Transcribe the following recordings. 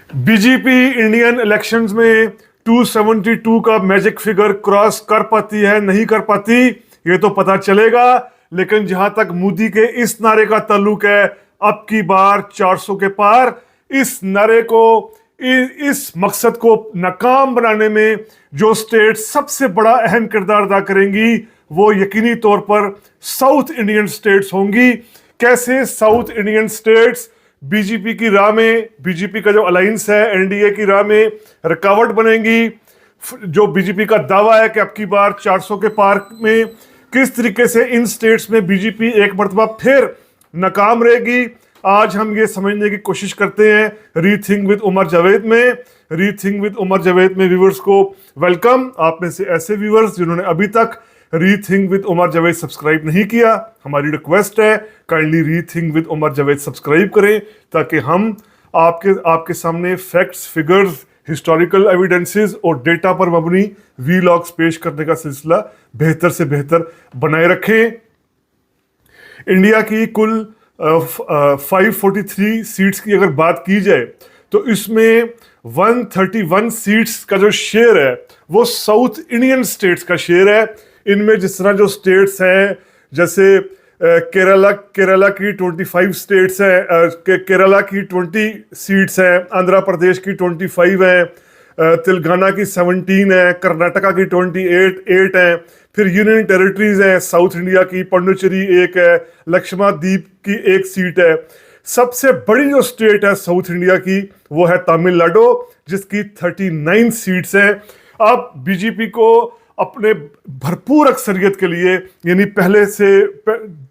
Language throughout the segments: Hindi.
बीजेपी इंडियन इलेक्शंस में 272 का मैजिक फिगर क्रॉस कर पाती है, नहीं कर पाती, ये तो पता चलेगा। लेकिन जहां तक मोदी के इस नारे का ताल्लुक है, अब की बार 400 के पार, इस नारे को, इस मकसद को नाकाम बनाने में जो स्टेट सबसे बड़ा अहम किरदार अदा करेंगी वो यकीनी तौर पर साउथ इंडियन स्टेट्स होंगी। कैसे साउथ इंडियन स्टेट्स बीजेपी की राह में, बीजेपी का जो अलायंस है एनडीए की राह में रुकावट बनेंगी। जो बीजेपी का दावा है कि अब की बार 400 के पार में, किस तरीके से इन स्टेट्स में बीजेपी एक मरतबा फिर नाकाम रहेगी, आज हम ये समझने की कोशिश करते हैं रीथिंक विद उमर जावेद में। रीथिंक विद उमर जावेद में व्यूवर्स को वेलकम। आप में से ऐसे व्यूवर्स जिन्होंने अभी तक rethink with Umar Javed subscribe नहीं किया, हमारी रिक्वेस्ट है kindly rethink with Umar Javed subscribe करें, ताकि हम आपके सामने फैक्ट्स, फिगर्स, हिस्टोरिकल एविडेंसेस और डेटा पर मबनी वीलॉग्स पेश करने का सिलसिला बेहतर से बेहतर बनाए रखें। इंडिया की कुल 543 सीट्स की अगर बात की जाए तो इसमें 131 सीट्स का जो शेयर है वो साउथ इंडियन स्टेट्स का शेयर है। इनमें जिस तरह जो स्टेट्स हैं, जैसे केरला की 25 स्टेट्स हैं, केरला की 20 सीट्स हैं, आंध्र प्रदेश की 25 हैं, तेलंगाना की 17 है, कर्नाटका की 28 है, फिर यूनियन टेरिटरीज हैं, साउथ इंडिया की पौंडुचेरी एक है, लक्षद्वीप की एक सीट है। सबसे बड़ी जो स्टेट है साउथ इंडिया की वो है तमिलनाडु, जिसकी 39 सीट्स हैं। अब बीजेपी को अपने भरपूर अक्सरियत के लिए, यानी पहले से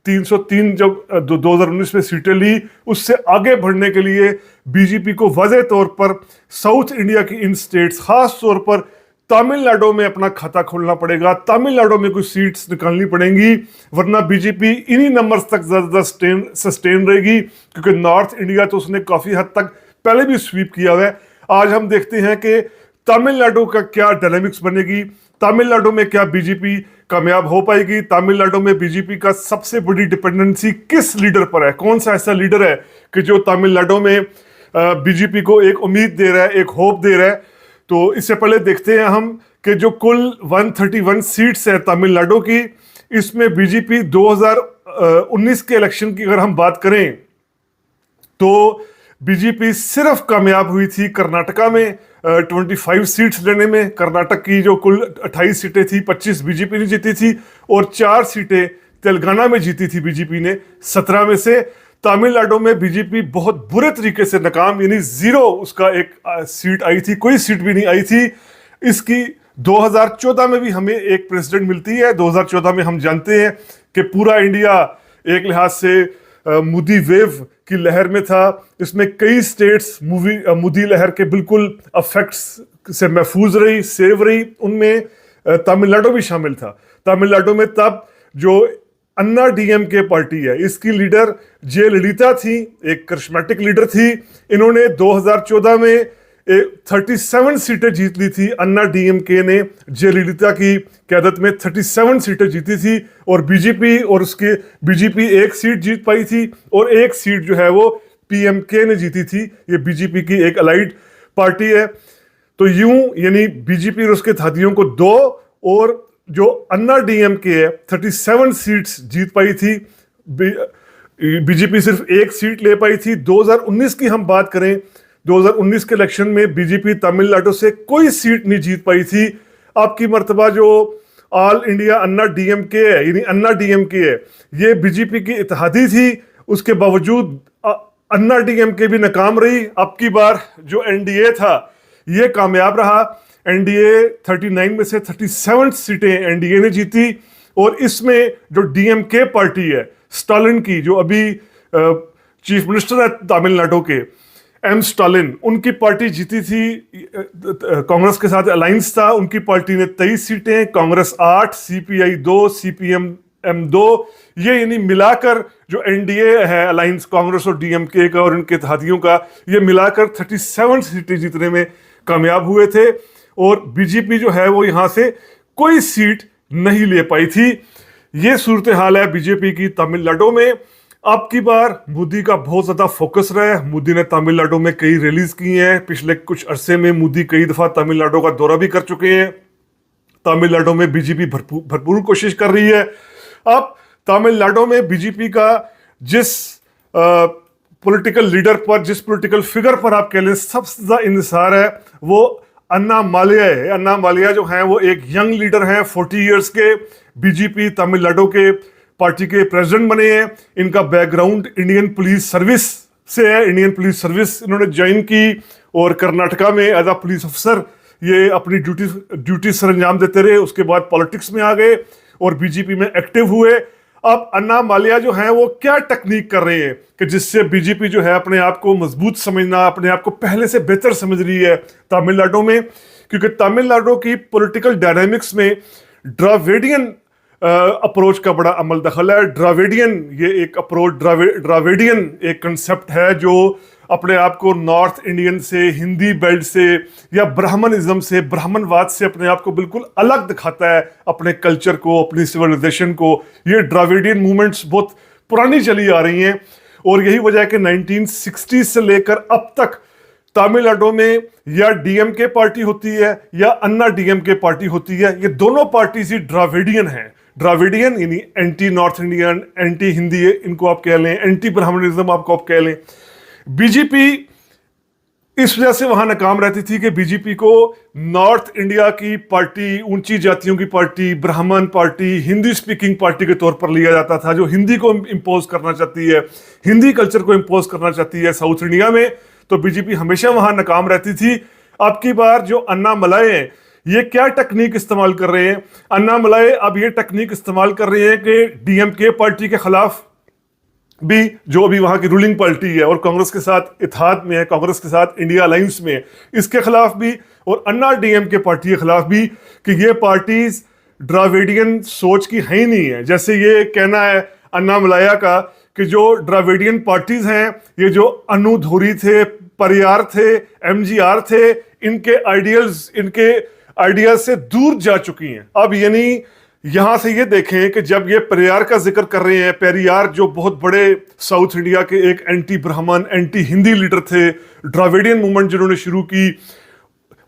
303 जब 2019 में सीटें ली, उससे आगे बढ़ने के लिए बीजेपी को वाज़ेह तौर पर साउथ इंडिया की इन स्टेट्स, खास तौर पर तमिलनाडु में अपना खाता खोलना पड़ेगा। तमिलनाडु में कुछ सीट्स निकालनी पड़ेंगी, वरना बीजेपी इन्हीं नंबर्स तक ज़्यादा सस्टेन रहेगी, क्योंकि नॉर्थ इंडिया तो उसने काफ़ी हद तक पहले भी स्वीप किया हुआ है। आज हम देखते हैं कि तमिलनाडु का क्या डायनामिक्स बनेगी, तमिलनाडु में क्या बीजेपी कामयाब हो पाएगी, तमिलनाडु में बीजेपी का सबसे बड़ी डिपेंडेंसी किस लीडर पर है, कौन सा ऐसा लीडर है कि जो तमिलनाडु में बीजेपी को एक उम्मीद दे रहा है, एक होप दे रहा है। तो इससे पहले देखते हैं हम कि जो कुल 131 सीट्स है तमिलनाडु की, इसमें बीजेपी 2019 के इलेक्शन की अगर हम बात करें तो बीजेपी सिर्फ कामयाब हुई थी कर्नाटका में 25 सीट्स लेने में। कर्नाटक की जो कुल 28 सीटें थी, 25 बीजेपी ने जीती थी और 4 सीटें तेलंगाना में जीती थी बीजेपी ने 17 में से। तमिलनाडु में बीजेपी बहुत बुरे तरीके से नाकाम, यानी जीरो उसका एक सीट आई थी, कोई सीट भी नहीं आई थी। इसकी 2014 में भी हमें एक प्रेसिडेंट मिलती है। 2014 में हम जानते हैं कि पूरा इंडिया एक लिहाज से मोदी वेव की लहर में था। इसमें कई स्टेट्स मोदी लहर के बिल्कुल अफेक्ट्स से महफूज रही, सेव रही, उनमें तमिलनाडु भी शामिल था। तमिलनाडु में तब जो अन्ना डीएमके पार्टी है, इसकी लीडर जयललिता थी, एक करिश्मेटिक लीडर थी। इन्होंने 2014 में 37 सीटें जीत ली थी। अन्ना डीएमके ने जयललिता की क़यादत में 37 सीटें जीती थी और बीजेपी एक सीट जीत पाई थी और एक सीट जो है वो पीएमके ने जीती थी। ये बीजेपी की एक अलाइड पार्टी है। तो यूं यानी बीजेपी और उसके साथियों को 2 और जो अन्ना डीएमके है 37 सीट्स जीत पाई थी। बीजेपी सिर्फ एक सीट ले पाई थी। 2019 की हम बात करें, 2019 के इलेक्शन में बीजेपी तमिलनाडु से कोई सीट नहीं जीत पाई थी। अब की मर्तबा जो ऑल इंडिया अन्ना डीएमके है, यानी अन्ना डीएमके है, ये बीजेपी की इत्तेहादी थी। उसके बावजूद अन्ना डीएमके भी नाकाम रही। अब की बार जो एनडीए था ये कामयाब रहा। एनडीए 39 में से 37 सीटें एनडीए ने जीती और इसमें जो डीएमके पार्टी है स्टालिन की, जो अभी चीफ मिनिस्टर है तमिलनाडु के, एम स्टालिन, उनकी पार्टी जीती थी। कांग्रेस के साथ अलायंस था, उनकी पार्टी ने 23 सीटें, कांग्रेस 8, सीपीआई 2, सीपीएम 2, ये यानी मिलाकर जो एनडीए है अलायंस कांग्रेस और डीएमके का और इनके इत्तेहादियों का, ये मिलाकर 37 सीटें जीतने में कामयाब हुए थे। और बीजेपी जो है वो यहां से कोई सीट नहीं ले पाई थी। ये सूरत हाल है बीजेपी की तमिलनाडु में। अब की बार मोदी का बहुत ज्यादा फोकस रहा है। मोदी ने तमिलनाडु में कई रैलीज की हैं। पिछले कुछ अरसे में मोदी कई दफा तमिलनाडु का दौरा भी कर चुके हैं। तमिलनाडु में बीजेपी भरपूर कोशिश कर रही है। अब तमिलनाडु में बीजेपी का जिस पॉलिटिकल लीडर पर, जिस पॉलिटिकल फिगर पर आप कह लें सबसे ज्यादा इंतजार है, वो अन्नामलैया है। अन्नामलैया जो है वो एक यंग लीडर हैं, 40 इयर्स के। बीजेपी तमिलनाडु के पार्टी के प्रेसिडेंट बने हैं। इनका बैकग्राउंड इंडियन पुलिस सर्विस से है। इंडियन पुलिस सर्विस इन्होंने ज्वाइन की और कर्नाटका में एज अ पुलिस अफसर ये अपनी ड्यूटी सर अंजाम देते रहे। उसके बाद पॉलिटिक्स में आ गए और बीजेपी में एक्टिव हुए। अब अन्नामलैया जो है वो क्या टेक्निक कर रहे हैं कि जिससे बीजेपी जो है अपने आप को मजबूत समझना, अपने आप को पहले से बेहतर समझ रही है तमिलनाडु में। क्योंकि तमिलनाडु की पॉलिटिकल डायनामिक्स में ड्राविडियन अप्रोच का बड़ा अमल दखल है। ड्राविडियन ये एक अप्रोच, ड्राविडियन एक कंसेप्ट है जो अपने आप को नॉर्थ इंडियन से, हिंदी बेल्ट से या ब्राह्मणिज्म से, ब्राह्मणवाद से अपने आप को बिल्कुल अलग दिखाता है, अपने कल्चर को, अपनी सिविलाइजेशन को। ये ड्राविडियन मूवमेंट्स बहुत पुरानी चली आ रही हैं और यही वजह है कि 1960 से लेकर अब तक तमिलनाडु में या डीएमके पार्टी होती है या अन्ना डीएमके पार्टी होती है। ये दोनों पार्टीज ही ड्राविडियन हैं। ड्राविडियन यानी anti north Indian, anti Hindi इनको आप कह लें, एंटी ब्राह्मणिज्म आपको आप कह लें। बीजेपी इस वजह से वहां नाकाम रहती थी कि बीजेपी को नॉर्थ इंडिया की पार्टी, ऊंची जातियों की पार्टी, ब्राह्मण पार्टी, हिंदी स्पीकिंग पार्टी के तौर पर लिया जाता था, जो हिंदी को इंपोज करना चाहती है, हिंदी कल्चर को इंपोज करना चाहती है साउथ इंडिया में। तो बीजेपी हमेशा वहां नाकाम रहती थी। अब की बार जो अन्नामलैया हैं ये क्या टेक्निक इस्तेमाल कर रहे हैं? अन्नामलैया अब ये टेक्निक इस्तेमाल कर रहे हैं कि डीएमके पार्टी के खिलाफ भी, जो अभी वहां की रूलिंग पार्टी है और कांग्रेस के साथ इत्तेहाद में है, कांग्रेस के साथ इंडिया अलायंस में है, इसके खिलाफ भी और अन्ना डीएमके पार्टी के खिलाफ भी कि ये पार्टीज ड्राविडियन सोच की है ही नहीं है। जैसे ये कहना है अन्नामलैया का कि जो ड्राविडियन पार्टीज हैं, ये जो अनुधुरी थे, परियार थे, एमजीआर थे, इनके आइडियल्स से दूर जा चुकी हैं। अब यानी यहां से ये देखें कि जब ये पेरियार का जिक्र कर रहे हैं, पेरियार जो बहुत बड़े साउथ इंडिया के एक एंटी ब्राह्मण, एंटी हिंदी लीडर थे, ड्राविडियन मूवमेंट जिन्होंने शुरू की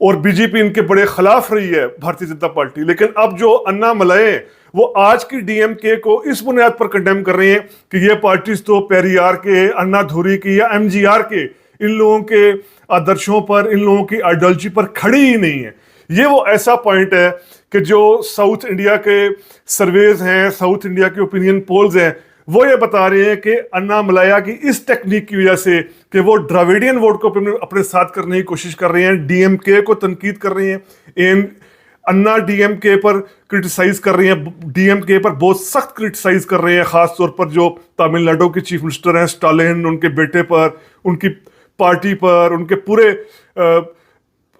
और बीजेपी इनके बड़े खिलाफ रही है भारतीय जनता पार्टी। लेकिन अब जो अन्नामलैया वो आज की डीएमके को इस बुनियाद पर कंडेम कर रहे हैं कि ये पार्टीज तो पेरियार के, अन्नाधुरी की या एमजीआर के, इन लोगों के आदर्शों पर, इन लोगों की आइडियोलॉजी पर खड़ी ही नहीं है। ये वो ऐसा पॉइंट है कि जो साउथ इंडिया के सर्वेज हैं, साउथ इंडिया के ओपिनियन पोल्स हैं, वो ये बता रहे हैं कि अन्नामलैया की इस टेक्निक की वजह से कि वो ड्राविडियन वोट को अपने साथ करने की कोशिश कर रहे हैं, डीएमके को तनकीद कर रहे हैं, अन्ना डीएमके पर क्रिटिसाइज कर रही हैं, डीएमके पर बहुत सख्त क्रिटिसाइज कर रहे हैं, खासतौर पर जो तमिलनाडु के चीफ मिनिस्टर हैं स्टालिन, उनके बेटे पर, उनकी पार्टी पर, उनके पूरे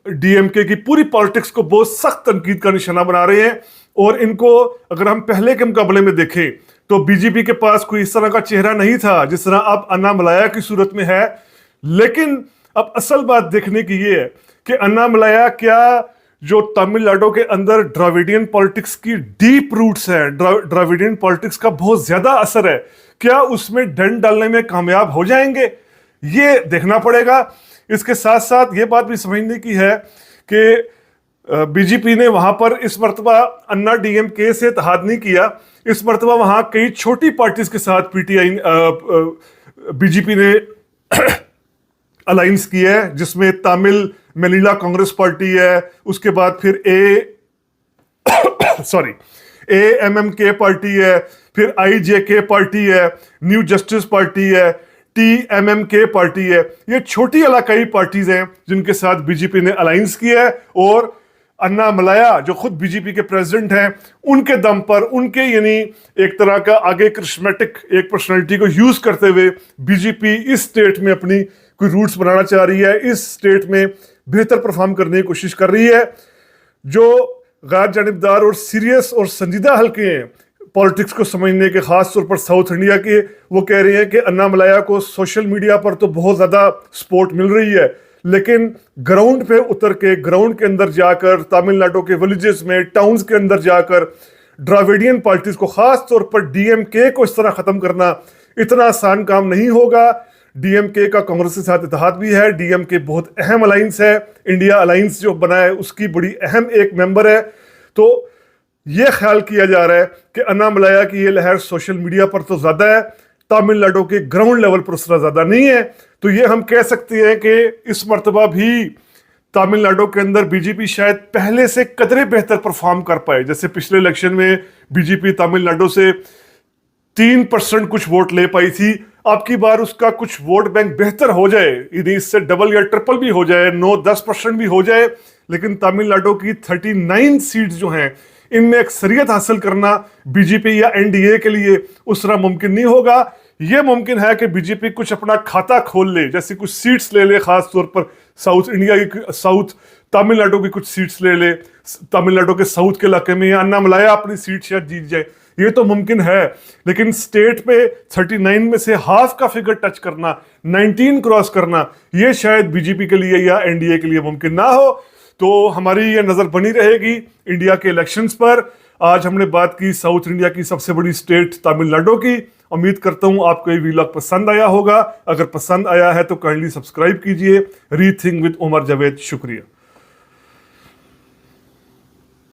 डीएमके की पूरी पॉलिटिक्स को बहुत सख्त तनकीद का निशाना बना रहे हैं। और इनको अगर हम पहले के मुकाबले में देखें तो बीजेपी के पास कोई इस तरह का चेहरा नहीं था जिस तरह अब अन्नामलैया की सूरत में है। लेकिन अब असल बात देखने की ये है कि अन्नामलैया क्या जो तमिलनाडु के अंदर ड्राविडियन पॉलिटिक्स की डीप रूट्स है, ड्राविडियन पॉलिटिक्स का बहुत ज्यादा असर है, क्या उसमें डंड डालने में कामयाब हो जाएंगे? ये देखना पड़ेगा। इसके साथ साथ ये बात भी समझने की है कि बीजेपी ने वहां पर इस मर्तबा अन्ना डीएमके से इत्तेहाद नहीं किया। इस मर्तबा वहां कई छोटी पार्टीज के साथ पीटीआई बीजेपी ने अलायंस की है, जिसमें तमिल मेलिला कांग्रेस पार्टी है, उसके बाद फिर एएमएमके पार्टी है, फिर आईजेके पार्टी है, न्यू जस्टिस पार्टी है, टीएमएमके पार्टी है। ये छोटी इलाकाई पार्टीज हैं जिनके साथ बीजेपी ने अलायंस किया है। और अन्नामलैया जो खुद बीजेपी के प्रेसिडेंट हैं, उनके दम पर, उनके यानी एक तरह का आगे करिश्मेटिक एक पर्सनालिटी को यूज करते हुए बीजेपी इस स्टेट में अपनी कोई रूट्स बनाना चाह रही है, इस स्टेट में बेहतर परफॉर्म करने की कोशिश कर रही है। जो गैर जानिबदार और सीरियस और संजीदा हल्के हैं पॉलिटिक्स को समझने के, खास तौर पर साउथ इंडिया के, वो कह रहे हैं कि अन्नामलैया को सोशल मीडिया पर तो बहुत ज्यादा सपोर्ट मिल रही है, लेकिन ग्राउंड पे उतर के, ग्राउंड के अंदर जाकर, तमिलनाडु के विलेजेस में, टाउन्स के अंदर जाकर ड्राविडियन पार्टीज को, खास तौर पर डीएमके को इस तरह खत्म करना, इतना आसान काम नहीं होगा। डीएमके का कांग्रेस के साथ इत्तेहाद भी है, डीएमके बहुत अहम अलायंस है, इंडिया अलायंस जो बना है उसकी बड़ी अहम एक मेंबर है। तो ये ख्याल किया जा रहा है कि अन्नामलैया की ये लहर सोशल मीडिया पर तो ज्यादा है, तमिलनाडु के ग्राउंड लेवल पर उसका ज्यादा नहीं है। तो ये हम कह सकते हैं कि इस मर्तबा भी तमिलनाडु के अंदर बीजेपी शायद पहले से कदरे बेहतर परफॉर्म कर पाए। जैसे पिछले इलेक्शन में बीजेपी तमिलनाडु से 3% कुछ वोट ले पाई थी, अब की बार उसका कुछ वोट बैंक बेहतर हो जाए, यदि इससे डबल या ट्रिपल भी हो जाए, 9-10% भी हो जाए, लेकिन तमिलनाडु की 39 सीट्स जो हैं इनमें अक्सरियत हासिल करना बीजेपी या एनडीए के लिए उस तरह मुमकिन नहीं होगा। यह मुमकिन है कि बीजेपी कुछ अपना खाता खोल ले, जैसे कुछ सीट्स ले ले, खास तौर पर साउथ इंडिया की, साउथ तमिलनाडु की कुछ सीट्स ले ले, तमिलनाडु के साउथ के इलाके में अन्नामलैया अपनी सीट शायद जीत जाए, ये तो मुमकिन है। लेकिन स्टेट पे 39 में से हाफ का फिगर टच करना, 19 क्रॉस करना, ये शायद बीजेपी के लिए या एनडीए के लिए मुमकिन ना हो। तो हमारी ये नजर बनी रहेगी इंडिया के इलेक्शंस पर। आज हमने बात की साउथ इंडिया की सबसे बड़ी स्टेट तमिलनाडु की। उम्मीद करता हूं आपको ये व्लॉग पसंद आया होगा। अगर पसंद आया है तो काइंडली सब्सक्राइब कीजिए। Rethink with Umar Javed. शुक्रिया।